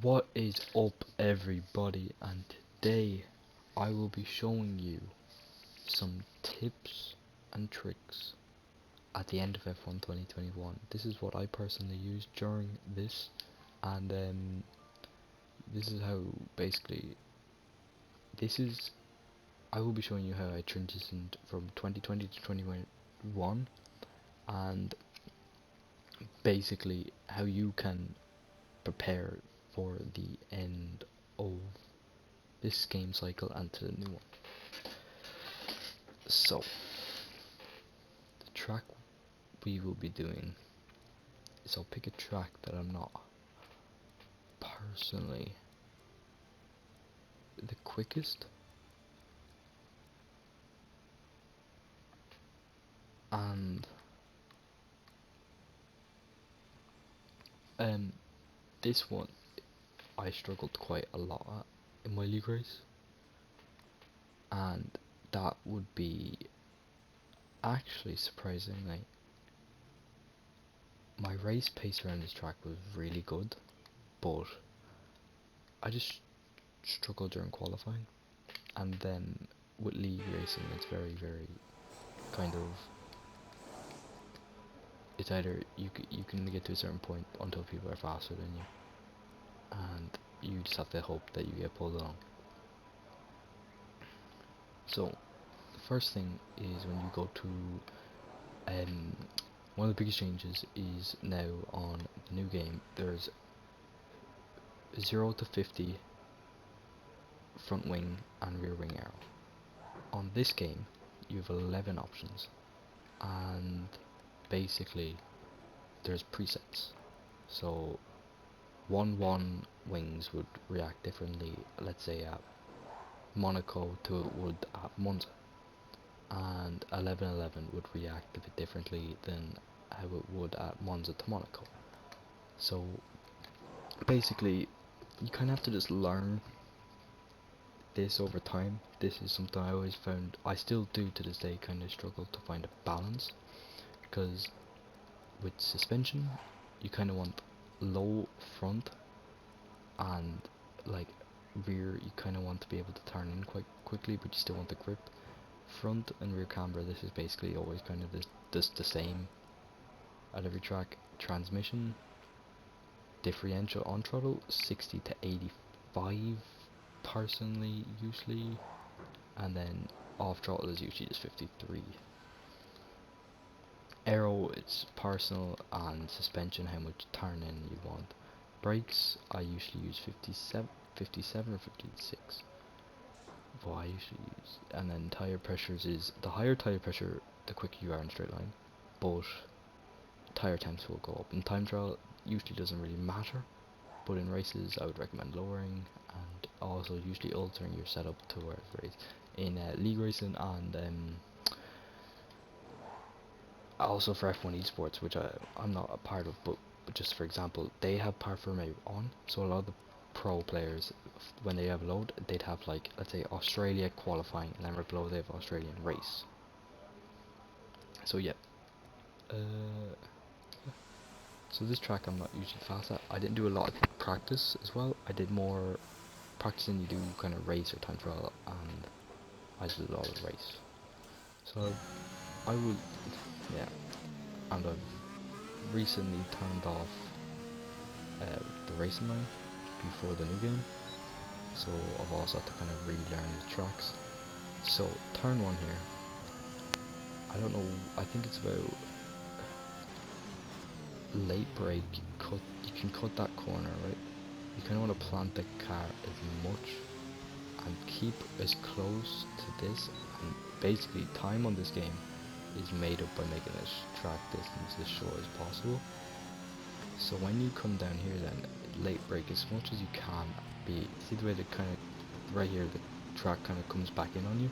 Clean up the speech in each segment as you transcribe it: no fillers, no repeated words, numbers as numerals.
What is up, everybody, and today I will be showing you some tips and tricks at the end of F1 2021. This is what I personally used during this, and this is how basically I will be showing you how I transitioned from 2020 to 2021, and basically how you can prepare for the end of this game cycle and to the new one. So, the track we will be doing is I'll pick a track that I'm not personally the quickest, and this one I struggled quite a lot at in my league race, and that would be actually surprisingly my race pace around this track was really good, but I just struggled during qualifying, and then with league racing it's very kind of, it's either you can get to a certain point until people are faster than you, and you just have to hope that you get pulled along. So the first thing is when you go to one of the biggest changes is now on the new game there's 0 to 50 front wing and rear wing arrow. On this game you have 11 options, and basically there's presets. So 1-1 wings would react differently, let's say at Monaco to it would at Monza, and 11-11 would react a bit differently than how it would at Monza to Monaco. So basically you kind of have to just learn this over time. This is something I always found, I still do to this day, kind of struggle to find a balance, because with suspension you kind of want low front, and like rear you kind of want to be able to turn in quite quickly, but you still want the grip. Front and rear camber, this is basically always kind of just the same at every track. Transmission differential on throttle 60 to 85 personally usually, and then off throttle is usually just 53. Aero, it's personal, and suspension how much turn in you want. Brakes I usually use 57 or 56. What I usually use. And then tire pressures is, the higher tire pressure the quicker you are in straight line, but tire temps will go up. In time trial usually doesn't really matter, but in races I would recommend lowering, and also usually altering your setup to where it's race in league racing, and also for F1 esports, which I'm not a part of, but just for example, they have Parfume on, so a lot of the pro players, when they have load, they'd have, like, let's say Australia qualifying, and then right below they have Australian race. So yeah, so this track I'm not usually fast at. I didn't do a lot of practice as well. I did more practice than you do kind of race or time trial, and I did a lot of race. So I would, yeah, and I've recently turned off the racing line before the new game, so I've also had to kind of relearn the tracks. So turn 1 here, I don't know, I think it's about late brake, you can cut that corner, right? You kind of want to plant the car as much and keep as close to this, and basically time on this game is made up by making this track distance as short as possible. So when you come down here then, late brake as much as you can be, see the way that kind of, right here the track kind of comes back in on you,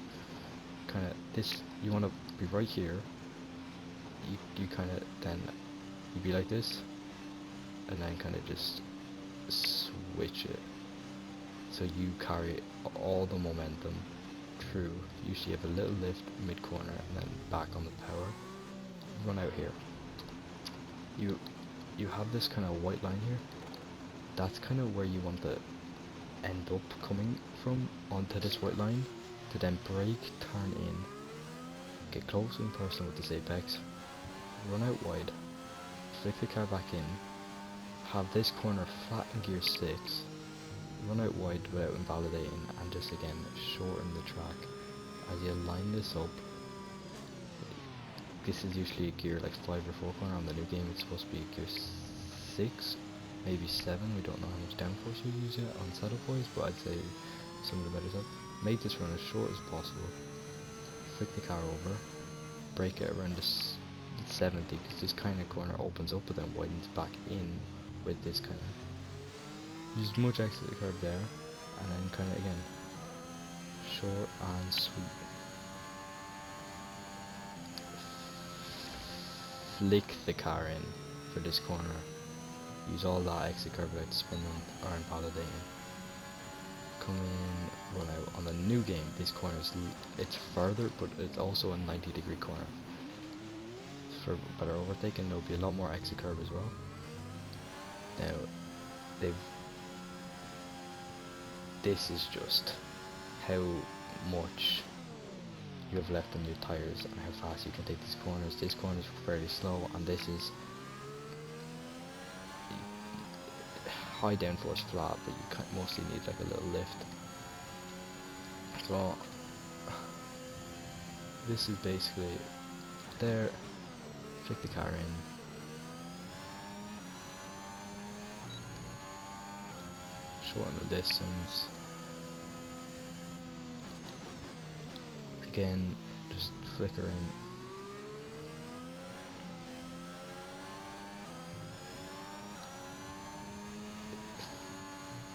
kind of this, you want to be right here, you kind of then, you be like this, and then kind of just switch it, so you carry all the momentum through. Usually you have a little lift mid corner and then back on the power, run out here, you have this kind of white line here, that's kind of where you want to end up coming from onto this white line, to then brake, turn in, get close and personal with this apex, run out wide, flick the car back in, have this corner flat in gear 6, run out wide without invalidating, and just again shorten the track. As you line this up, this is usually a gear like 5 or 4 corner. On the new game it's supposed to be gear 6, maybe 7, we don't know how much downforce you use yet on setup wise, but I'd say some of the better stuff. Make this run as short as possible, flick the car over, brake it around this 70, because this kind of corner opens up but then widens back in with this kind of, use as much exit the curve there, and then kind of again short and sweet. Flick the car in for this corner, use all that exit curve without spinning or invalidating. Come in, run out. On the new game this corner is it's further, but it's also a 90-degree corner. For better overtaking there'll be a lot more exit curve as well. Now this is just how much you have left on your tyres and how fast you can take these corners. This corner is fairly slow, and this is high downforce flat, but you mostly need like a little lift. So this is basically there. Flick the car in, shorten the distance. Again, just flicker in.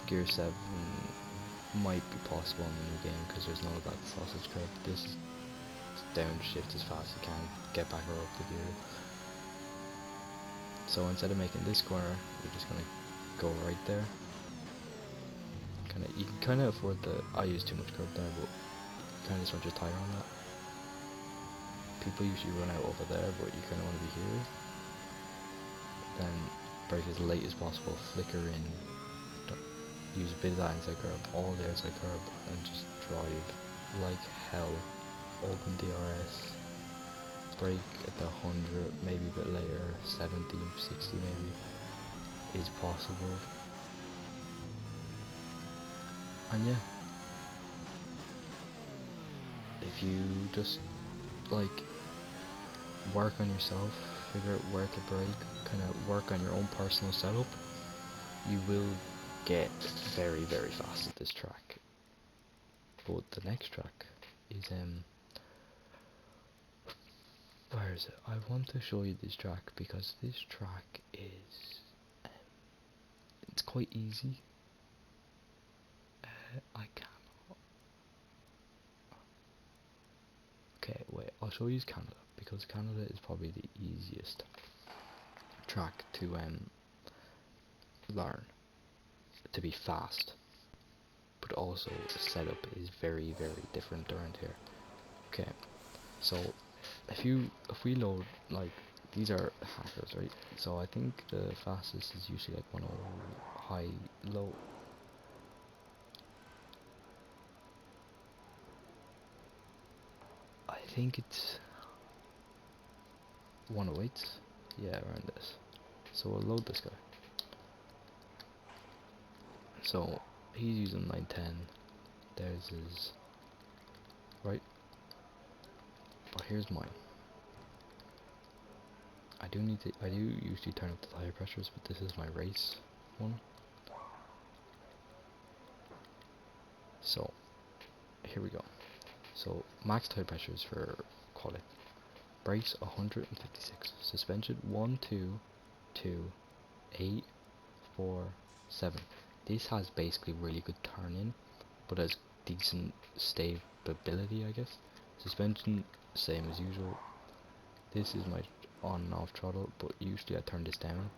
Gear 7 might be possible in the new game because there's none of that sausage curve. This is downshift as fast as you can, get back or up the gear. So instead of making this corner, you're just gonna go right there. You can kind of afford I use too much curve there, but you kind of just want your tyre on that. People usually run out over there, but you kind of want to be here. Then brake as late as possible, flicker in, use a bit of that inside curb, all the outside curb, and just drive like hell. Open DRS, brake at the 100, maybe a bit later, 70, 60 maybe, is possible. And yeah, if you just like work on yourself, figure out where to brake, kind of work on your own personal setup, you will get very, very fast at this track. But the next track is where is it? I want to show you this track because this track is it's quite easy. I cannot. Okay, wait, I'll show you Canada because Canada is probably the easiest track to learn, to be fast, but also the setup is very, very different around here. Okay, so if we load, like, these are hackers, right? So I think the fastest is usually like 10 high, low. I think it's 108, yeah, around this. So we'll load this guy. So he's using 910. There's his, right? But here's mine. I do usually turn up the tire pressures, but this is my race one. So here we go. So max tire pressures for quality. Brakes 156. Suspension 1, 2, 2, 8, 4, 7. This has basically really good turn in, but has decent stability, I guess. Suspension same as usual. This is my on and off throttle, but usually I turn this down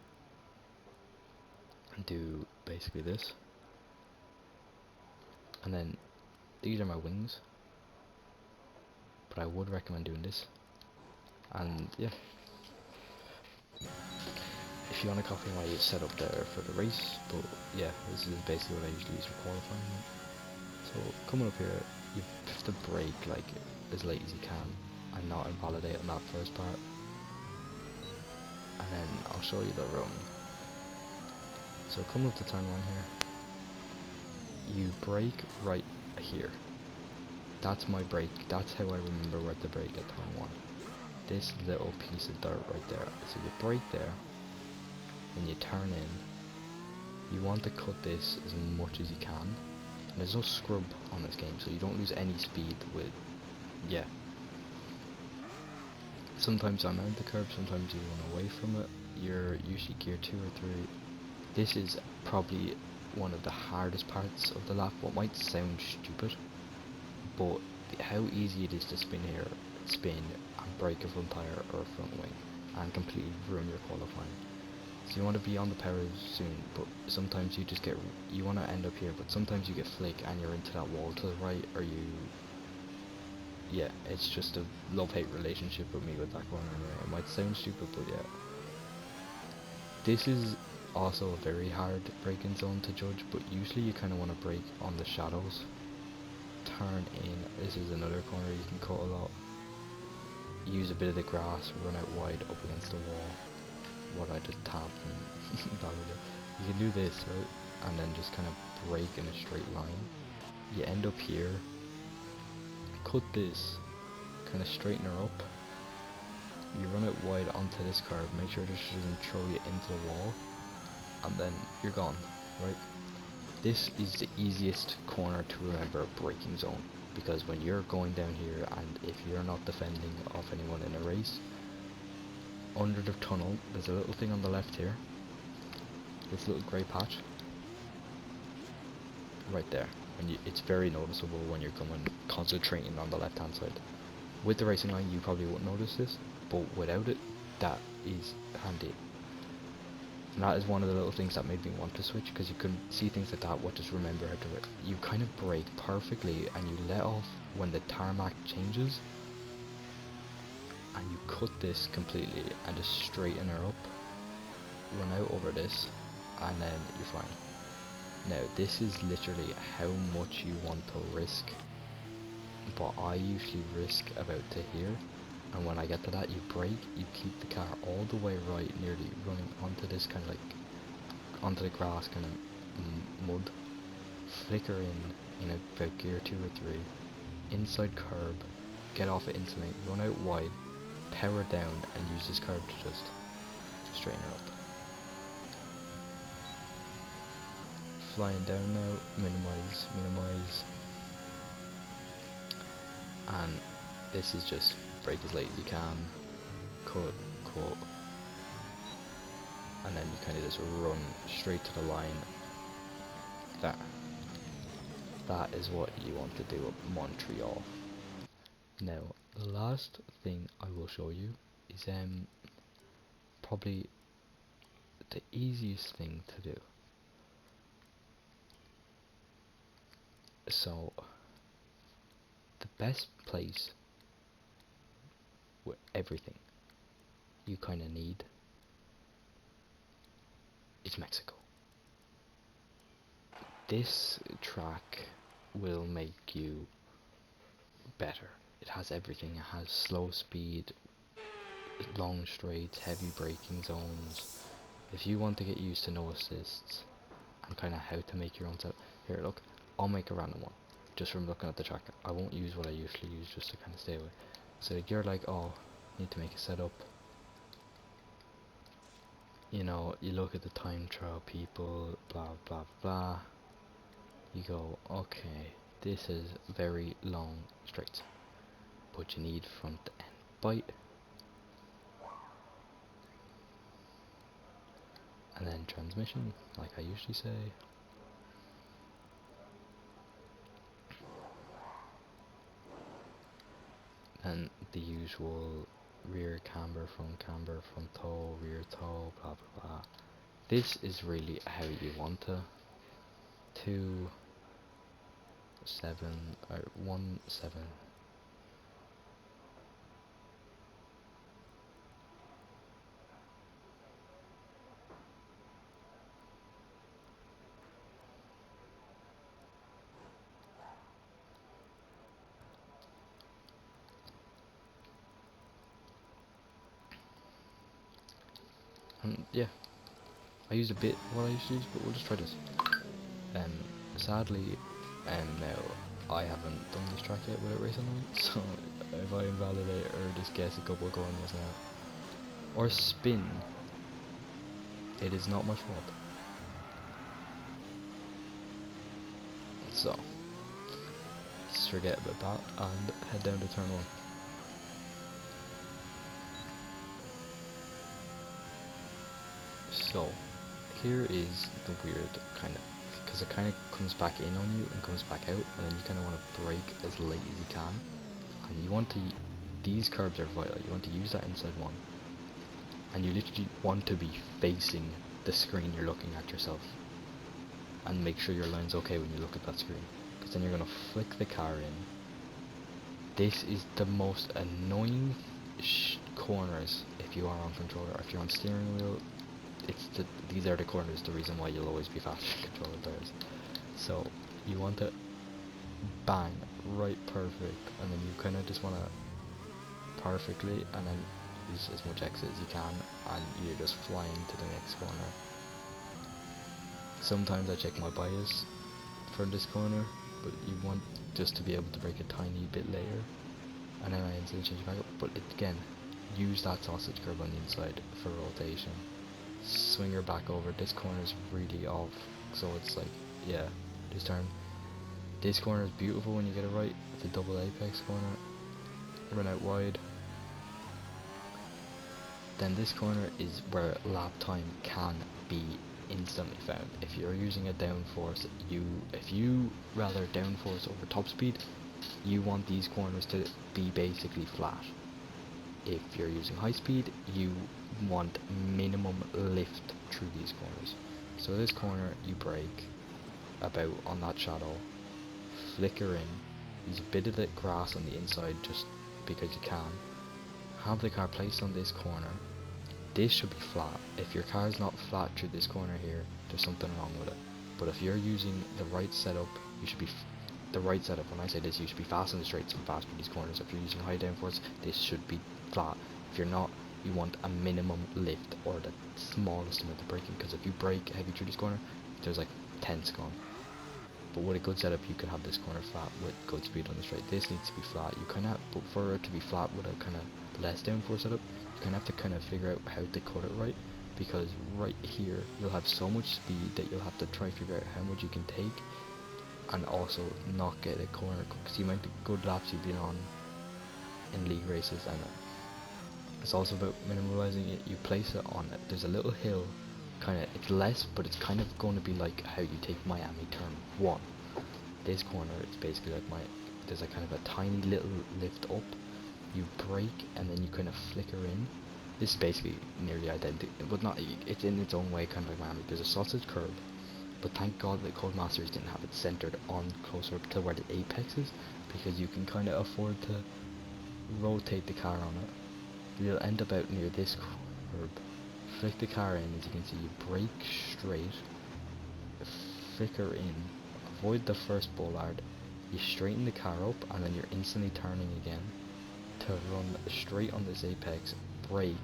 and do basically this. And then these are my wings, but I would recommend doing this. And yeah, if you want to copy my setup there for the race, but yeah, this is basically what I usually use for qualifying. So coming up here, you have to brake like as late as you can and not invalidate on that first part, and then I'll show you the run. So coming up to turn 1 here, you brake right here. That's my brake, that's how I remember where to brake at turn 1. This little piece of dirt right there. So you brake there, and you turn in. You want to cut this as much as you can. And there's no scrub on this game, so you don't lose any speed with, yeah. Sometimes I'm out the curb, sometimes you run away from it. You're usually gear 2 or 3. This is probably one of the hardest parts of the lap. What might sound stupid, but how easy it is to spin here, spin and break a front tire or a front wing and completely ruin your qualifying. So you want to be on the power soon, but sometimes you just get, you want to end up here, but sometimes you get flick and you're into that wall to the right, or you, yeah, it's just a love-hate relationship with me with that corner. It might sound stupid, but yeah. This is also a very hard braking zone to judge, but usually you kind of want to brake on the shadows. Turn in, this is another corner you can cut a lot. Use a bit of the grass, run out wide up against the wall. What I just tapped and you can do this, right? And then just kind of brake in a straight line. You end up here, cut this, kind of straighten her up. You run it wide onto this curve, make sure this doesn't throw you into the wall, and then you're gone, right? This is the easiest corner to remember a braking zone, because when you're going down here and if you're not defending off anyone in a race, under the tunnel, there's a little thing on the left here, this little grey patch, right there. It's very noticeable when you're concentrating on the left hand side. With the racing line you probably won't notice this, but without it, that is handy. And that is one of the little things that made me want to switch, because you can see things like that, just remember how to, you kind of brake perfectly and you let off when the tarmac changes, and you cut this completely and just straighten her up, run out over this, and then you're fine. Now this is literally how much you want to risk, but I usually risk about to here, and when I get to that you brake, you keep the car all the way right, nearly running onto this kind of like, onto the grass kind of mud, flicker in about gear 2 or 3, inside curb, get off it instantly, run out wide, power down and use this curb to just straighten her up. Flying down now, minimize, and this is just brake as late as you can, cut, and then you kind of just run straight to the line. That is what you want to do at Montreal. Now, the last thing I will show you is probably the easiest thing to do. So, the best place with everything you kind of need is Mexico. This track will make you better. It has everything. It has slow speed, long straights, heavy braking zones. If you want to get used to no assists and kind of how to make your own set, here look, I'll make a random one just from looking at the track. I won't use what I usually use just to kind of stay away. So you're like, oh, need to make a setup. You know, you look at the time trial people, blah blah blah. You go, okay, this is very long straights, but you need front end bite, and then transmission, like I usually say. And the usual rear camber, front toe, rear toe, blah blah blah. This is really how you want to 2 7 or 1 7. And yeah, I used a bit what I used to use, but we'll just try this. Sadly, now I haven't done this track yet with it recently, so if I invalidate or just guess a couple of corners now, or spin, it is not my fault. So, let's forget about that and head down to turn 1. So, here is the weird kind of, because it kind of comes back in on you and comes back out, and then you kind of want to brake as late as you can. And you want to, these curbs are vital, you want to use that inside one. And you literally want to be facing the screen you're looking at yourself. And make sure your line's okay when you look at that screen. Because then you're going to flick the car in. This is the most annoying corners if you are on controller. If you're on steering wheel, these are the corners, the reason why you'll always be faster than controller tires. So you want to bang right perfect, and then you kind of just want to perfectly, and then use as much exit as you can, and you're just flying to the next corner. Sometimes I check my bias for this corner, but you want just to be able to brake a tiny bit later, and then I instantly change back up. But again, use that sausage curve on the inside for rotation. Swing her back over. This corner is really off, so it's like, yeah, just turn. This corner is beautiful when you get it right. It's a double apex corner. Run out wide. Then this corner is where lap time can be instantly found. If you're using a downforce, if you rather downforce over top speed, you want these corners to be basically flat. If you're using high speed, you want minimum lift through these corners. So this corner, you brake about on that shadow, flicker in, use a bit of the grass on the inside just because you can, have the car placed on this corner. This should be flat. If your car is not flat through this corner here, there's something wrong with it. But if you're using the right setup, you should be the right setup. When I say this, you should be fast on the straights and fast through these corners. If you're using high downforce, this should be flat. If you're not, you want a minimum lift or the smallest amount of braking, because if you brake heavy through this corner, there's like tenths gone. But with a good setup, you can have this corner flat with good speed on the straight. This needs to be flat. You kind of, but for it to be flat with a kind of less downforce setup, you kind of have to kind of figure out how to cut it right, because right here you'll have so much speed that you'll have to try to figure out how much you can take, and also not get a corner, because you might be good laps you've been on in league races, and it's also about minimalizing it. You place it on it. There's a little hill, kind of, it's less, but it's kind of going to be like how you take Miami turn 1. This corner, it's basically like there's a kind of a tiny little lift up. You brake and then you kind of flicker in. This is basically nearly identical, but not. It's in its own way, kind of like Miami. There's a sausage curb, but thank God that Codemasters didn't have it centered on closer to where the apex is, because you can kind of afford to rotate the car on it. You'll end up out near this curb. Flick the car in, as you can see, you brake straight, flicker in, avoid the first bollard, you straighten the car up, and then you're instantly turning again to run straight on this apex, brake,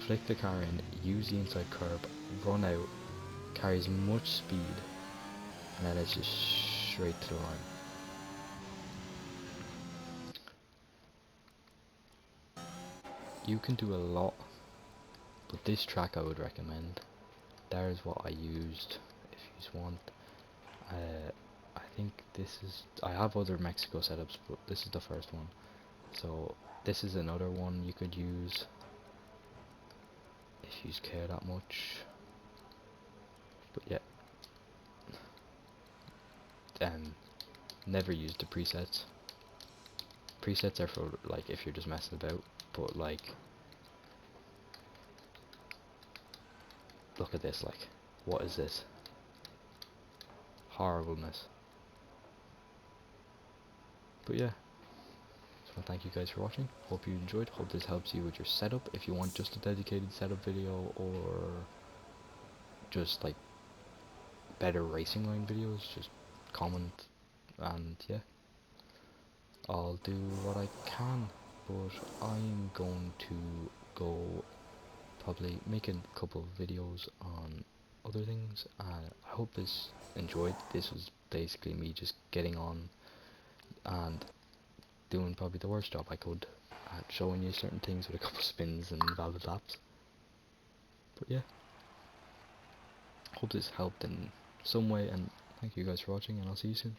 flick the car in, use the inside curb, run out, carry as much speed, and then it's just straight to the line. You can do a lot, but this track I would recommend. That is what I used, if you want. I think this is, I have other Mexico setups, but this is the first one. So this is another one you could use if you care that much. But yeah, never use the presets. Presets are for like if you're just messing about, but like, look at this, like, what is this? Horribleness. But yeah, so thank you guys for watching. Hope you enjoyed. Hope this helps you with your setup. If you want just a dedicated setup video, or just like better racing line videos, just comment, and yeah, I'll do what I can. But I'm going to go probably making a couple of videos on other things. I hope this enjoyed. This was basically me just getting on and doing probably the worst job I could at showing you certain things with a couple of spins and valid laps. But yeah, hope this helped in some way, and thank you guys for watching, and I'll see you soon.